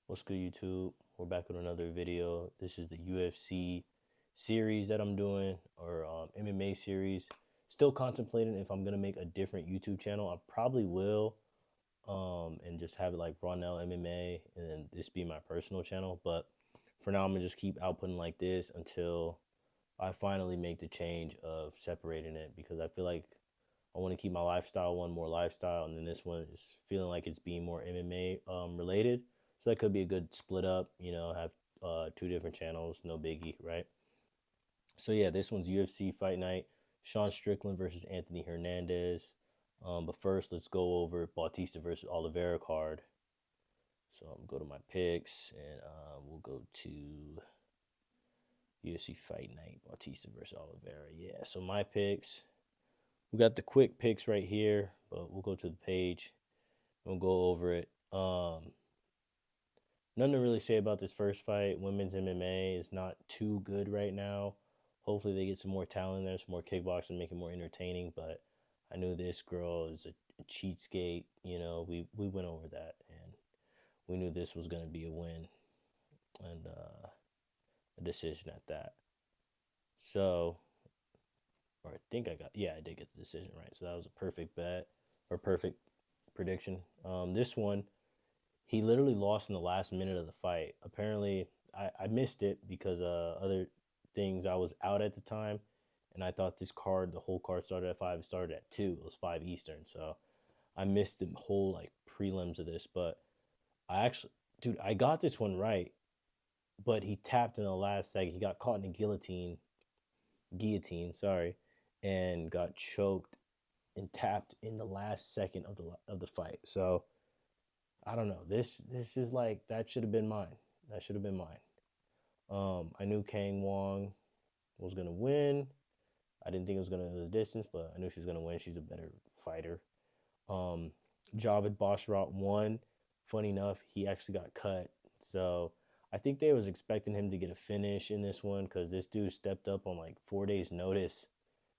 What's good, YouTube? We're back with another video. This is the UFC series that I'm doing, or MMA series. Still contemplating if I'm gonna make a different YouTube channel. I probably will, and just have it like Ronell MMA, and then this be my personal channel. But for now, I'm gonna just keep outputting like this until I finally make the change of separating it, because I feel like I want to keep my lifestyle one more lifestyle, and then this one is feeling like it's being more MMA related. So that could be a good split up, have two different channels, no biggie, right? So yeah, this one's UFC Fight Night, Sean Strickland versus Anthony Hernandez. But first, let's go over Bautista versus Oliveira card. So I'm go to my picks, and we'll go to UFC Fight Night, Bautista versus Oliveira. Yeah, so my picks. We got the quick picks right here, but we'll go to the page. We'll go over it. Nothing to really say about this first fight. Women's MMA is not too good right now. Hopefully they get some more talent there, some more kickboxing, make it more entertaining. But I knew this girl is a cheatskate. We went over that, and we knew this was going to be a win, and a decision at that. So, or I think I did get the decision right. So that was a perfect bet, or perfect prediction. This one, he literally lost in the last minute of the fight. Apparently, I missed it because other things. I was out at the time, and I thought the whole card started at 5. It started at 2. It was 5 Eastern. So I missed the whole like prelims of this. But I got this one right. But he tapped in the last second. He got caught in a guillotine, sorry, and got choked and tapped in the last second of the fight. So I don't know. This is like, that should have been mine. That should have been mine. I knew Kang Wong was gonna win. I didn't think it was gonna go the distance, but I knew she was gonna win. She's a better fighter. Javid Boshrot won. Funny enough, he actually got cut. So I think they was expecting him to get a finish in this one, because this dude stepped up on like 4 days' notice.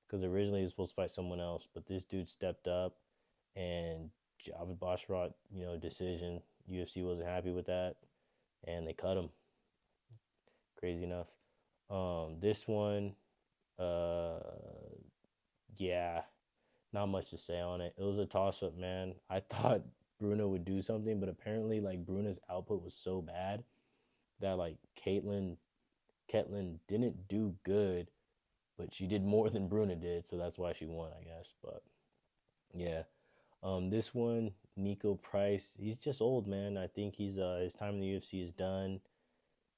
Because originally he was supposed to fight someone else, but this dude stepped up, and Javid Boshrot, decision. UFC wasn't happy with that, and they cut him. Crazy enough. This one, uh, yeah, not much to say on it. It was a toss up, man. I thought Bruno would do something, but apparently, like, Bruno's output was so bad that like Ketlin didn't do good, but she did more than Bruna did, so that's why she won, I guess. But yeah, this one, Nico Price, he's just old, man. I think his time in the UFC is done.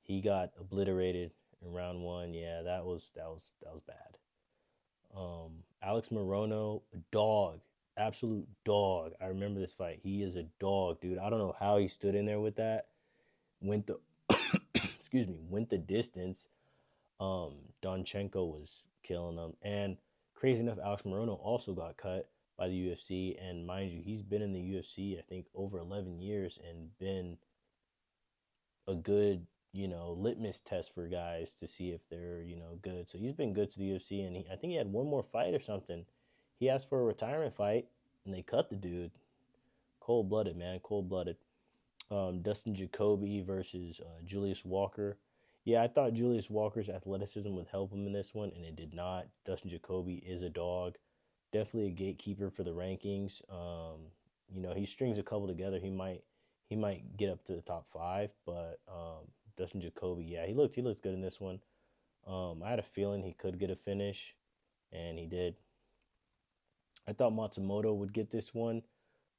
He got obliterated in round 1. Yeah, that was bad. Alex Morono, a dog, absolute dog. I remember this fight. He is a dog, dude. I don't know how he stood in there with that. Went the went the distance. Donchenko was killing him. And crazy enough, Alex Morono also got cut by the UFC. And mind you, he's been in the UFC, I think, over 11 years, and been a good, litmus test for guys to see if they're, good. So he's been good to the UFC, and I think he had one more fight or something. He asked for a retirement fight, and they cut the dude. Cold-blooded, man, cold-blooded. Dustin Jacoby versus Julius Walker. Yeah, I thought Julius Walker's athleticism would help him in this one, and it did not. Dustin Jacoby is a dog. Definitely a gatekeeper for the rankings. He strings a couple together. He might get up to the top 5, but Dustin Jacoby, yeah, he looked good in this one. I had a feeling he could get a finish, and he did. I thought Matsumoto would get this one,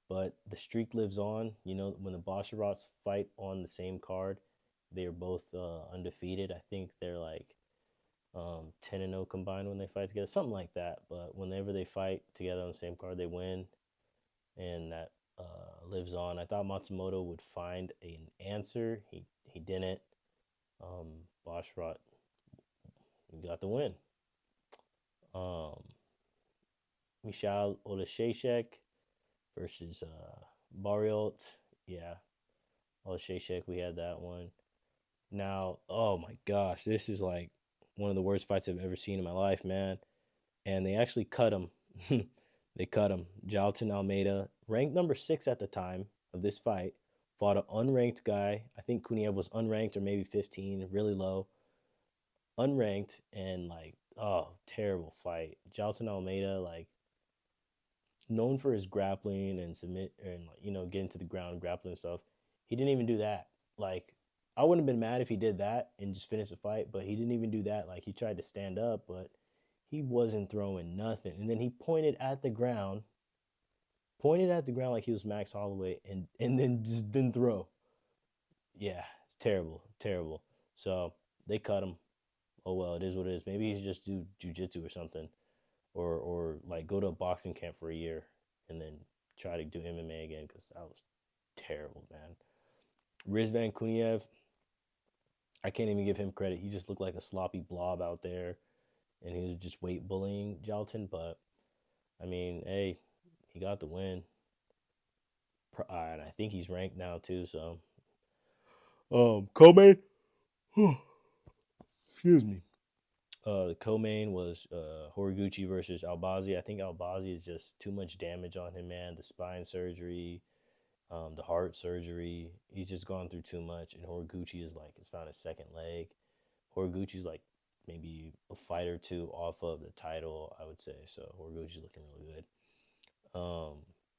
but the streak lives on. When the Bosharots fight on the same card, they are both undefeated. I think they're like 10-0 combined when they fight together, something like that. But whenever they fight together on the same card, they win, and that lives on. I thought Matsumoto would find an answer. He didn't. Boshrot got the win. Michal Olasheshek versus Barriot. Yeah, Olasheshek, we had that one. Now, oh my gosh, this is like one of the worst fights I've ever seen in my life, man. And they actually cut him. They cut him. Jalton Almeida, ranked number 6 at the time of this fight, Fought an unranked guy. I think Kuniev was unranked or maybe 15, really low. Unranked and like, oh, terrible fight. Jailton Almeida, like, known for his grappling and submit and getting to the ground, grappling stuff. He didn't even do that. Like, I wouldn't have been mad if he did that and just finished the fight, but he didn't even do that. Like, he tried to stand up, but he wasn't throwing nothing. And then he pointed at the ground like he was Max Holloway, and then just didn't throw. Yeah, it's terrible, terrible. So they cut him. Oh well, it is what it is. Maybe he should just do jujitsu or something, or like go to a boxing camp for a year and then try to do MMA again, because that was terrible, man. Rizvan Kuniev, I can't even give him credit. He just looked like a sloppy blob out there, and he was just weight bullying Jalton. But I mean, hey, he got the win, and I think he's ranked now too. So, co-main, excuse me. The co-main was Horiguchi versus Albazi. I think Albazi is just too much damage on him, man. The spine surgery, the heart surgery. He's just gone through too much. And Horiguchi has found his second leg. Horiguchi's like maybe a fight or two off of the title, I would say. So Horiguchi's looking really good.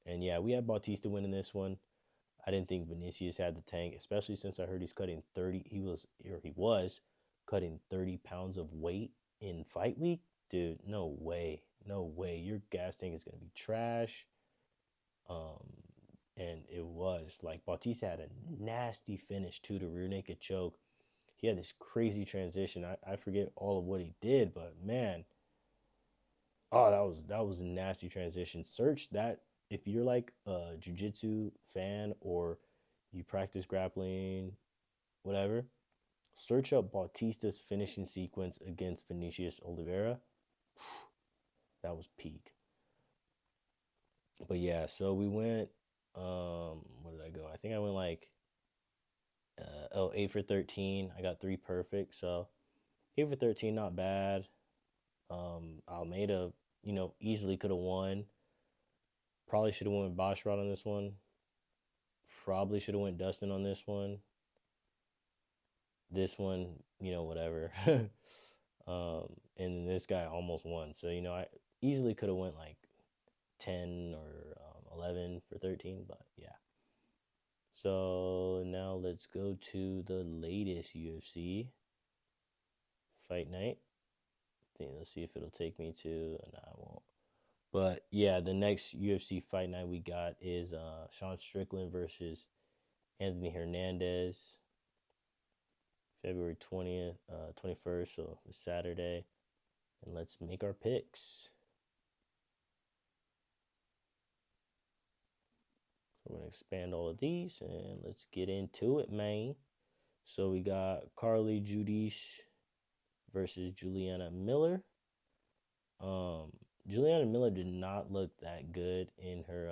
And yeah, we had Bautista winning this one. I didn't think Vinicius had the tank, especially since I heard he's cutting 30. He was cutting 30 pounds of weight in fight week. Dude, no way. No way. Your gas tank is going to be trash. And it was like Bautista had a nasty finish too, the rear naked choke. He had this crazy transition. I forget all of what he did, but man, oh, that was a nasty transition. Search that if you're like a jiu-jitsu fan or you practice grappling, whatever. Search up Bautista's finishing sequence against Vinicius Oliveira. That was peak. But yeah, so we went. Where did I go? I think I went like 8 for 13. I got 3 perfect. So 8 for 13, not bad. Almeida, easily could have won. Probably should have went Basharat on this one. Probably should have went Dustin on this one. This one, whatever. And this guy almost won. So, I easily could have went like 10 or 11 for 13, but yeah. So now let's go to the latest UFC Fight Night. Let's see if it'll take me to. No, I won't. But yeah, the next UFC Fight Night we got is Sean Strickland versus Anthony Hernandez, February 20th, 21st, so it's Saturday. And let's make our picks. We're going to expand all of these and let's get into it, man. So we got Carly Judice versus Juliana Miller. Juliana Miller did not look that good in her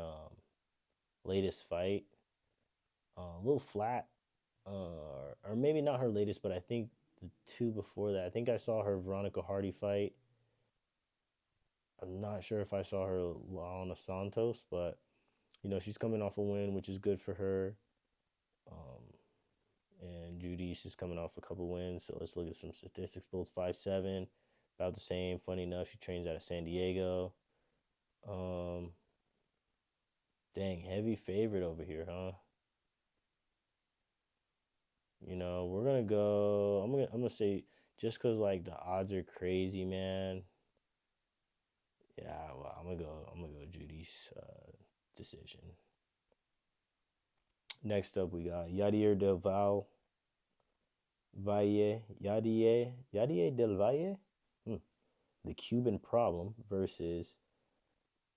latest fight. A little flat, or maybe not her latest, but I think the 2 before that. I think I saw her Veronica Hardy fight. I'm not sure if I saw her Lana Santos, but she's coming off a win, which is good for her. And Judice is coming off a couple wins, so let's look at some statistics. Both 5'7", about the same. Funny enough, she trains out of San Diego. Dang, heavy favorite over here, huh? We're gonna go. I'm gonna say just cause like the odds are crazy, man. Yeah, well, I'm gonna go Judy's decision. Next up, we got Yadier Del Valle. Yadier Del Valle, the Cuban Problem versus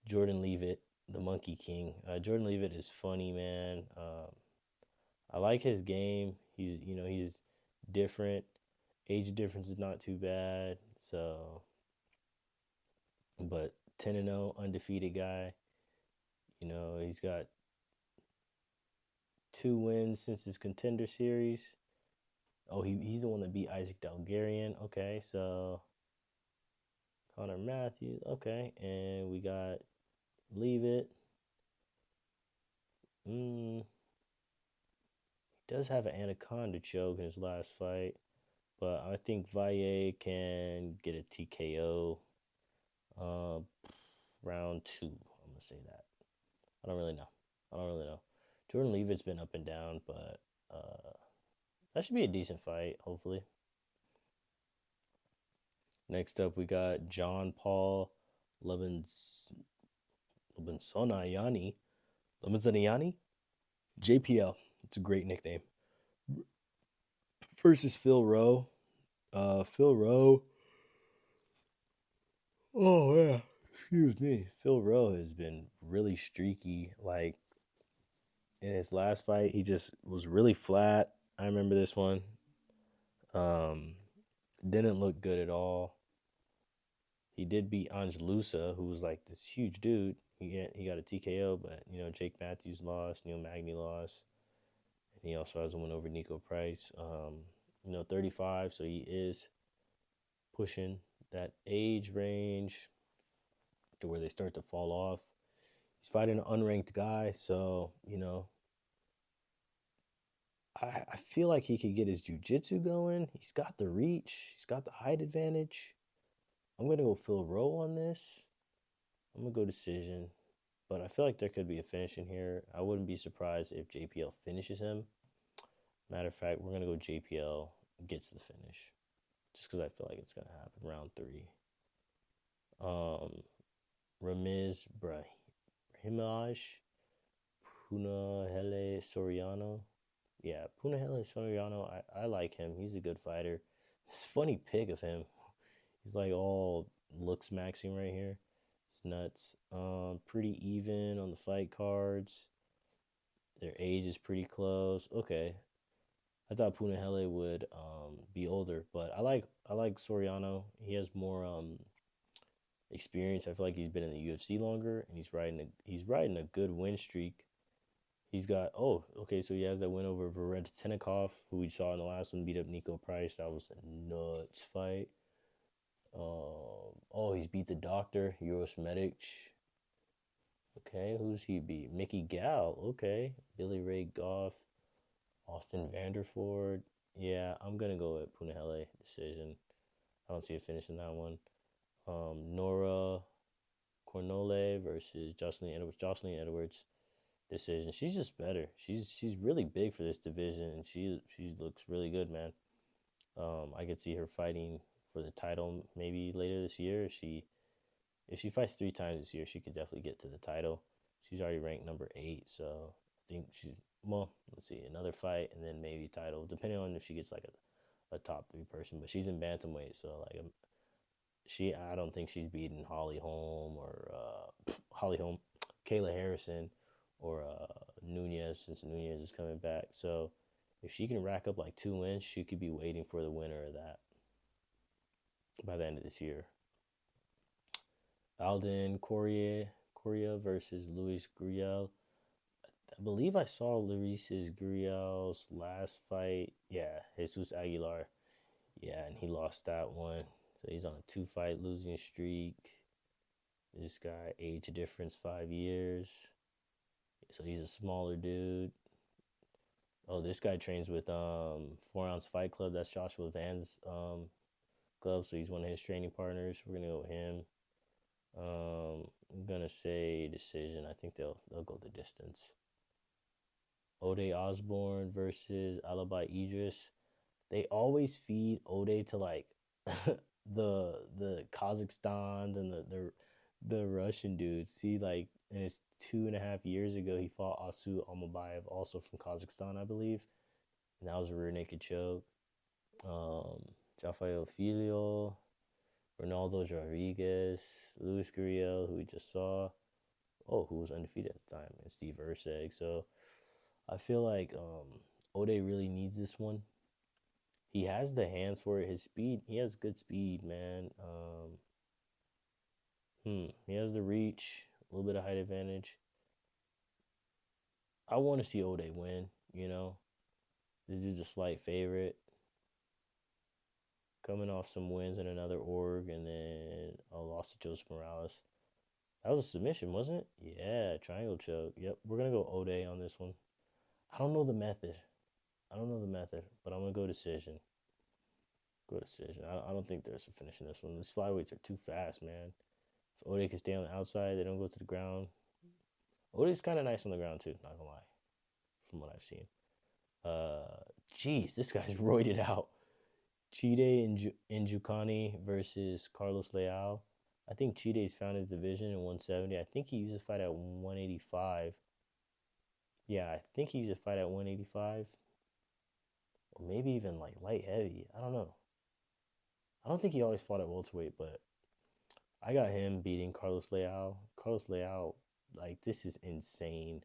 Jordan Leavitt, the Monkey King. Jordan Leavitt is funny, man. I like his game. He's different. Age difference is not too bad. So, but 10-0, undefeated guy. He's got 2 wins since his Contender Series. Oh, he's the one that beat Isaac Dalgarian. Okay, so Connor Matthews. Okay, and we got Leavitt. does have an anaconda choke in his last fight, but I think Valle can get a TKO. Uh, round 2. I'm gonna say that. I don't really know. I don't really know. Jordan Leavitt's been up and down, but that should be a decent fight, hopefully. Next up, we got John Paul Lebensonayani. Lebensonayani? JPL. It's a great nickname. Versus Phil Rowe. Phil Rowe. Oh, yeah. Excuse me. Phil Rowe has been really streaky. Like, in his last fight, he just was really flat. I remember this one. Didn't look good at all. He did beat Angelusa, who was like this huge dude. He got a TKO, but Jake Matthews lost, Neil Magny lost, and he also has a win over Nico Price. 35, so he is pushing that age range to where they start to fall off. He's fighting an unranked guy, so I feel like he could get his jiu-jitsu going. He's got the reach. He's got the height advantage. I'm going to go Phil Rowe on this. I'm going to go decision. But I feel like there could be a finish in here. I wouldn't be surprised if JPL finishes him. Matter of fact, we're going to go JPL gets the finish. Just because I feel like it's going to happen. Round 3. Ramiz Brahimaj Punahele Soriano. Yeah, Punahele Soriano, I like him. He's a good fighter. This funny pic of him. He's like all looks maxing right here. It's nuts. Pretty even on the fight cards. Their age is pretty close. Okay. I thought Punahele would be older, but I like Soriano. He has more experience. I feel like he's been in the UFC longer, and he's riding a good win streak. He's got so he has that win over Varetenikov, who we saw in the last one, beat up Nico Price. That was a nuts fight. He's beat the Doctor, Uros Medic. Okay, who's he beat? Mickey Gal. Okay, Billy Ray Goff, Austin Vanderford. Yeah, I'm gonna go with Punahele decision. I don't see a finish in that one. Nora Cornole versus Jocelyn Edwards. Jocelyn Edwards decision. She's just better. She's really big for this division, and she looks really good, man. I could see her fighting for the title maybe later this year. If she fights 3 times this year, she could definitely get to the title. She's already ranked number 8, so I think let's see, another fight and then maybe title, depending on if she gets like a top 3 person. But she's in bantamweight, so like I don't think she's beating Holly Holm or Kayla Harrison or Nunez, since Nunez is coming back. So if she can rack up like 2 wins, she could be waiting for the winner of that by the end of this year. Alden Correa versus Luis Gurriel. I believe I saw Luis Gurriel's last fight. Yeah, Jesus Aguilar. Yeah, and he lost that one. So he's on a 2-fight losing streak. This guy, age difference 5 years. So he's a smaller dude. Oh, this guy trains with 4 Ounce Fight Club. That's Joshua Van's club. So he's one of his training partners. We're gonna go with him. I'm gonna say decision. I think they'll go the distance. Ode Osborne versus Alibi Idris. They always feed Ode to like the Kazakhstans and the Russian dudes. See, like in his 2.5 years ago, he fought Asu Almabayev, also from Kazakhstan, I believe, and that was a rear naked choke. Rafael Filio, Ronaldo Rodriguez, Luis Gurriel, who we just saw, who was undefeated at the time, and Steve Urseg. So I feel like Ode really needs this one. He has the hands for it. His speed, he has good speed, man. He has the reach, a little bit of height advantage. I want to see Ode win, This is a slight favorite. Coming off some wins in another org, and then a loss to Joseph Morales. That was a submission, wasn't it? Yeah, triangle choke. Yep, we're going to go Ode on this one. I don't know the method. I don't know the method, but I'm gonna go decision. Go decision. I don't think there's a finish in this one. These flyweights are too fast, man. If Ode can stay on the outside, they don't go to the ground. Ode's kind of nice on the ground too. Not gonna lie, from what I've seen. Jeez, this guy's roided out. Chide Njoukani versus Carlos Leal. I think Chide's found his division in 170. I think he used to fight at 185. Yeah, I think he used to fight at 185. Or maybe even like light heavy. I don't know. I don't think he always fought at welterweight, but I got him beating Carlos Leal. Carlos Leal, like, this is insane.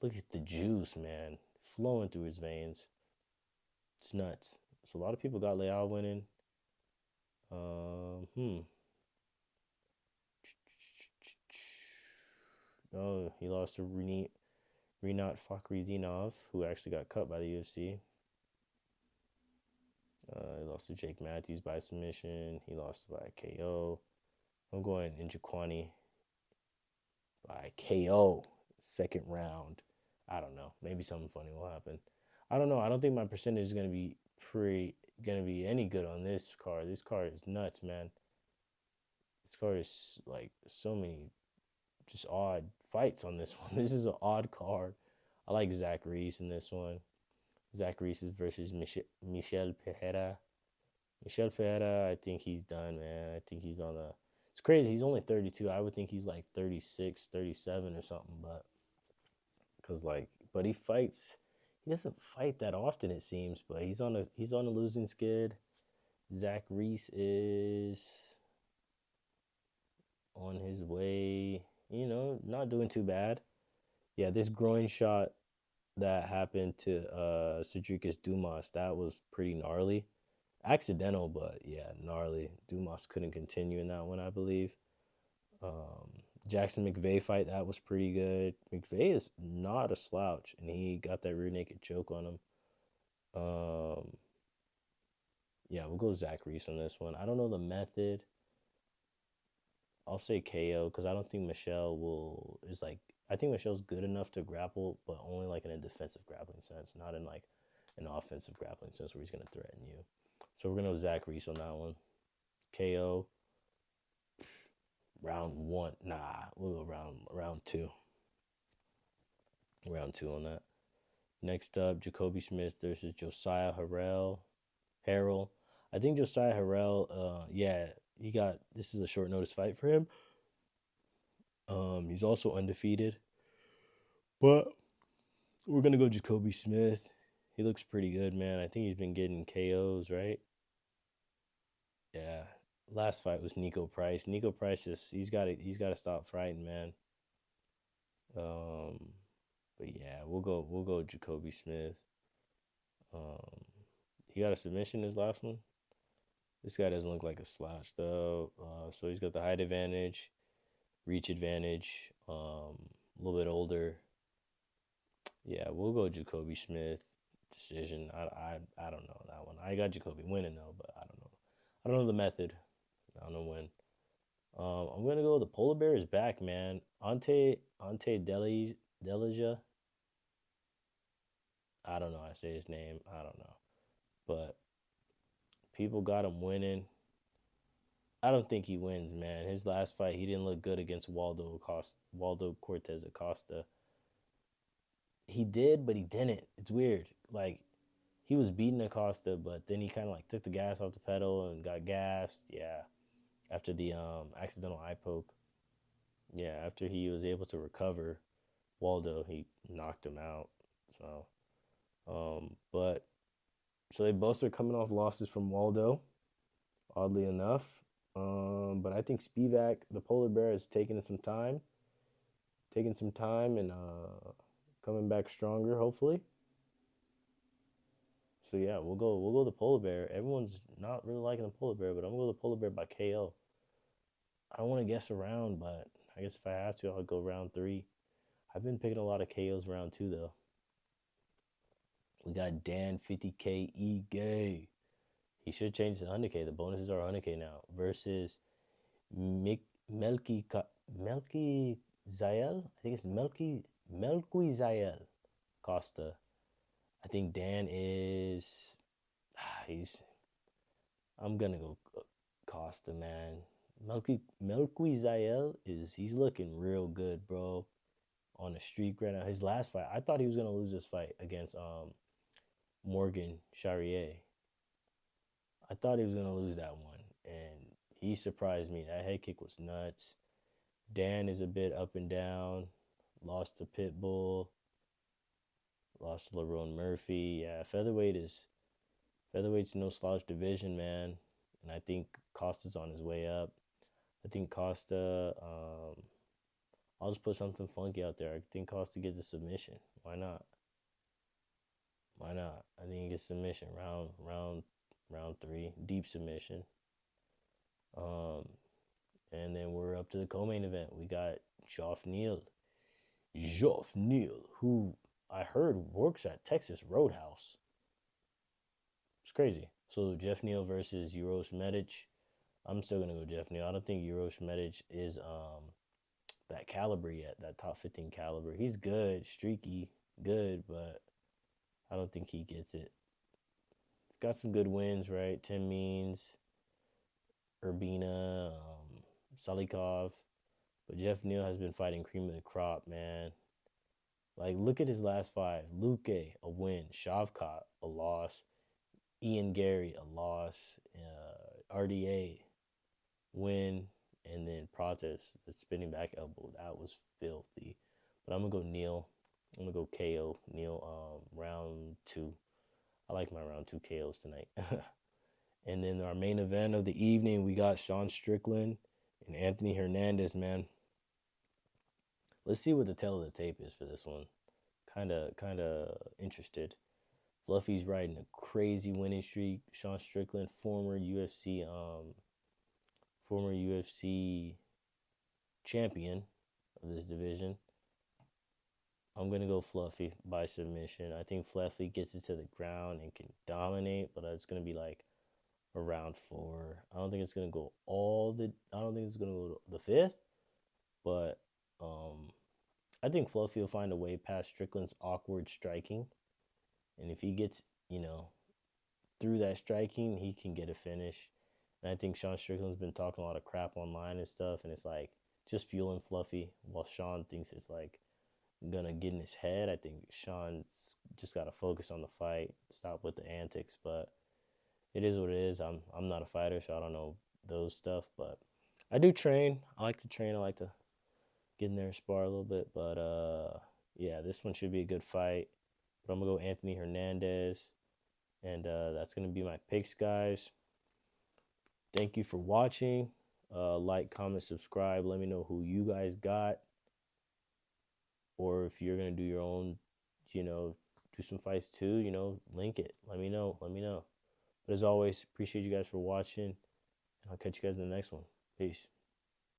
Look at the juice, man, flowing through his veins. It's nuts. So a lot of people got Leal winning. Oh, he lost to Rinat Fakhrizadinov, who actually got cut by the UFC. He lost to Jake Matthews by submission. He lost by KO. I'm going Njoukani by KO, second round. I don't know. Maybe something funny will happen. I don't know. I don't think my percentage is gonna be any good on this card. This card is nuts, man. This card is like so many just odd fights on this one. This is an odd card. I like Zach Reese in this one. Zach Reese is versus Michel Pereira. Michel Pereira, I think he's done, man. I think he's on a... It's crazy. He's only 32. I would think he's like 36, 37 or something, but... Because, like... But he fights... He doesn't fight that often, it seems, but he's on a losing skid. Zach Reese is on his way, not doing too bad. Yeah, this groin shot that happened to Cedricus Dumas, that was pretty gnarly. Accidental, but yeah, gnarly. Dumas couldn't continue in that one, I believe. Jackson McVeigh fight, that was pretty good. McVeigh is not a slouch, and he got that rear naked choke on him. Yeah, we'll go Zach Reese on this one. I don't know the method. I'll say KO because I don't think Michelle I think Michelle's good enough to grapple, but only like in a defensive grappling sense, not in like an offensive grappling sense where he's going to threaten you. So we're going to go Zach Reese on that one. KO. Round one. Nah, we'll go round two. Round two on that. Next up, Jacoby Smith versus Josiah Harrell. I think Josiah Harrell, this is a short notice fight for him. He's also undefeated. But we're going to go Jacoby Smith. He looks pretty good, man. I think he's been getting KOs, right? Yeah. Last fight was Nico Price. Nico Price he's got to stop fighting, man. But yeah, we'll go Jacoby Smith. He got a submission his last one. This guy doesn't look like a slouch though. So he's got the height advantage, reach advantage, a little bit older. Yeah, we'll go Jacoby Smith decision. I don't know that one. I got Jacoby winning though, but I don't know. I don't know the method. I don't know when. I'm gonna go. The polar bear is back, man. Ante Delija. I don't know how to say his name. I don't know, but people got him winning. I don't think he wins, man. His last fight, he didn't look good against Waldo Cortez Acosta. He did, but he didn't. It's weird. Like, he was beating Acosta, but then he kind of like took the gas off the pedal and got gassed. Yeah, after the accidental eye poke. Yeah, after he was able to recover Waldo, he knocked him out. So they both are coming off losses from Waldo, oddly enough. But I think Spivak, the polar bear, is taking some time and coming back stronger, hopefully. So yeah, we'll go the polar bear. Everyone's not really liking the polar bear, but I'm gonna go the polar bear by KO. I don't want to guess around, but I guess if I have to, I'll go round 3. I've been picking a lot of KOs round 2 though. We got Dan 50K Ige. He should change to 100K. The bonuses are 100K now. Versus Melky Zayel. I think it's Melky Zayel Costa. I think Dan is he's I'm gonna go Costa, man. Melquizael he's looking real good, bro. On the streak right now. His last fight, I thought he was gonna lose this fight against Morgan Charrier. I thought he was gonna lose that one, and he surprised me. That head kick was nuts. Dan is a bit up and down. Lost to Pitbull. Lost to Lerone Murphy. Yeah, featherweight's no slouch division, man. And I think Costa's on his way up. I think Costa. I'll just put something funky out there. I think Costa gets a submission. Why not? Why not? I think he gets submission round 3, deep submission. And then we're up to the co-main event. We got Geoff Neal, who I heard works at Texas Roadhouse. It's crazy. So Geoff Neal versus Uros Medic. I'm still gonna go Geoff Neal. I don't think Uros Medic is that caliber yet, that top 15 caliber. He's good, streaky, good, but I don't think he gets it. He's got some good wins, right? Tim Means, Urbina, Salikov. But Geoff Neal has been fighting cream of the crop, man. Like, look at his last 5. Luque, a win. Shavkat, a loss. Ian Gary, a loss. RDA, win. And then Prates, the spinning back elbow. That was filthy. But I'm going to go Neal. I'm going to go KO. Neal, round 2. I like my round 2 KOs tonight. And then our main event of the evening, we got Sean Strickland and Anthony Hernandez, man. Let's see what the tale of the tape is for this one. Kind of interested. Fluffy's riding a crazy winning streak. Sean Strickland, former UFC champion of this division. I'm gonna go Fluffy by submission. I think Fluffy gets it to the ground and can dominate, but it's gonna be like a round 4. I don't think it's gonna go the 5th, but I think Fluffy will find a way past Strickland's awkward striking. And if he gets, through that striking, he can get a finish. And I think Sean Strickland's been talking a lot of crap online and stuff, and it's like just fueling Fluffy while Sean thinks it's like gonna get in his head. I think Sean's just gotta focus on the fight, stop with the antics, but it is what it is. I'm not a fighter, so I don't know those stuff, but I do train. I like to train. I like to get in there and spar a little bit, but yeah, this one should be a good fight. But I'm gonna go Anthony Hernandez, and that's gonna be my picks, guys. Thank you for watching. Like, comment, subscribe. Let me know who you guys got, or if you're gonna do your own, do some fights too. Link it. Let me know. But as always, appreciate you guys for watching, and I'll catch you guys in the next one. Peace.